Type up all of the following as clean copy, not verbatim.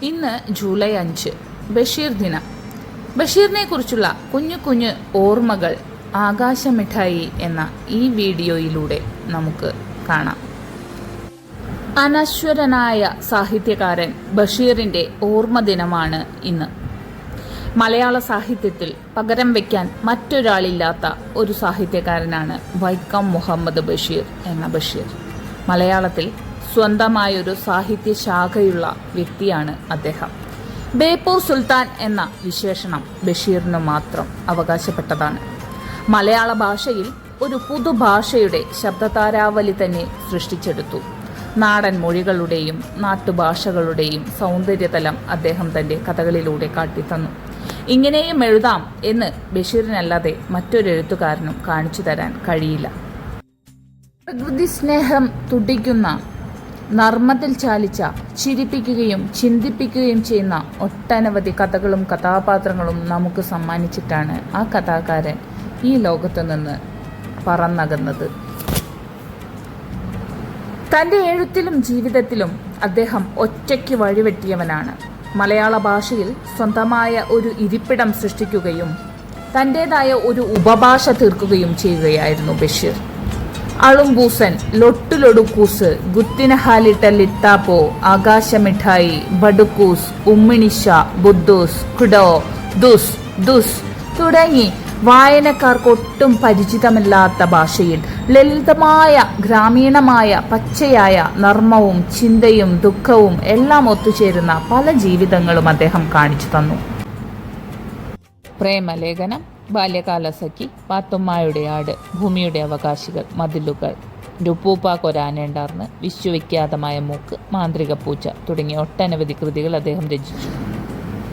ഇന്ന് ജൂലൈ 5 ബഷീർ ദിനം. ബഷീറിനെ കുറിച്ചുള്ള കുഞ്ഞു കുഞ്ഞു ഓർമ്മകൾ ആകാശമിഠായി എന്ന ഈ വീഡിയോയിലൂടെ നമുക്ക് കാണാം. അനശ്വരനായ സാഹിത്യകാരൻ ബഷീറിന്റെ ഓർമ്മ ദിനമാണ് ഇന്ന്. മലയാള സാഹിത്യത്തിൽ പകരം വയ്ക്കാൻ മറ്റൊരാളില്ലാത്ത ഒരു സാഹിത്യകാരനാണ് വൈക്കം മുഹമ്മദ് ബഷീർ എന്ന ബഷീർ. മലയാളത്തിൽ സ്വന്തമായൊരു സാഹിത്യ ശാഖയുള്ള വ്യക്തിയാണ് അദ്ദേഹം. ബേപ്പൂർ സുൽത്താൻ എന്ന വിശേഷണം ബഷീറിന് മാത്രം അവകാശപ്പെട്ടതാണ്. മലയാള ഭാഷയിൽ ഒരു പുതുഭാഷയുടെ ശബ്ദതാരാവലി തന്നെ സൃഷ്ടിച്ചെടുത്തു. നാടൻ മൊഴികളുടെയും നാട്ടുഭാഷകളുടെയും സൗന്ദര്യതലം അദ്ദേഹം തന്റെ കഥകളിലൂടെ കാട്ടിത്തന്നു. ഇങ്ങനെയും എഴുതാം എന്ന് ബഷീറിനല്ലാതെ മറ്റൊരു എഴുത്തുകാരനും കാണിച്ചു തരാൻ കഴിയില്ല. പ്രകൃതി സ്നേഹം തുടിക്കുന്ന, നർമ്മത്തിൽ ചാലിച്ച, ചിരിപ്പിക്കുകയും ചിന്തിപ്പിക്കുകയും ചെയ്യുന്ന ഒട്ടനവധി കഥകളും കഥാപാത്രങ്ങളും നമുക്ക് സമ്മാനിച്ചിട്ടാണ് ആ കഥാകാരൻ ഈ ലോകത്തു നിന്ന് പറന്നകന്നത്. തൻ്റെ എഴുത്തിലും ജീവിതത്തിലും അദ്ദേഹം ഒറ്റയ്ക്ക് വഴിവെട്ടിയവനാണ്. മലയാള ഭാഷയിൽ സ്വന്തമായ ഒരു ഇരിപ്പിടം സൃഷ്ടിക്കുകയും തൻ്റേതായ ഒരു ഉപഭാഷ തീർക്കുകയും ചെയ്യുകയായിരുന്നു ബഷീർ. അളുംബൂസൻ, ലൊട്ടുലൊടുക്കൂസ്, ഗുത്തിനഹാലിട്ടലിത്താപ്പോ, ആകാശമിഠായി, ബടുക്കൂസ്, ഉമ്മിണിഷ, ബുദ്ധൂസ്, കുഡോ, ദുസ്, ദുസ് തുടങ്ങി വായനക്കാർക്കൊട്ടും പരിചിതമല്ലാത്ത ഭാഷയിൽ ലളിതമായ, ഗ്രാമീണമായ, പച്ചയായ നർമ്മവും ചിന്തയും ദുഃഖവും എല്ലാം ഒത്തുചേരുന്ന പല ജീവിതങ്ങളും അദ്ദേഹം കാണിച്ചു തന്നു. പ്രേമലേഖനം, ബാല്യകാലസഖി, പാത്തുമ്മായുടെ ആട്, ഭൂമിയുടെ അവകാശികൾ, മതിലുകൾ, രുപ്പൂപ്പാക്കൊരാനേണ്ടാർന്ന്, വിശ്വവിഖ്യാതമായ മൂക്ക്, മാന്ത്രിക പൂച്ച തുടങ്ങിയ ഒട്ടനവധി കൃതികൾ അദ്ദേഹം രചിച്ചു.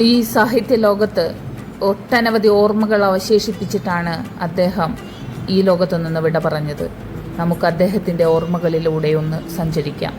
ഈ സാഹിത്യ ലോകത്ത് ഒട്ടനവധി ഓർമ്മകൾ അവശേഷിപ്പിച്ചിട്ടാണ് അദ്ദേഹം ഈ ലോകത്തു നിന്ന് വിട പറഞ്ഞത്. നമുക്ക് അദ്ദേഹത്തിൻ്റെ ഓർമ്മകളിലൂടെ ഒന്ന് സഞ്ചരിക്കാം.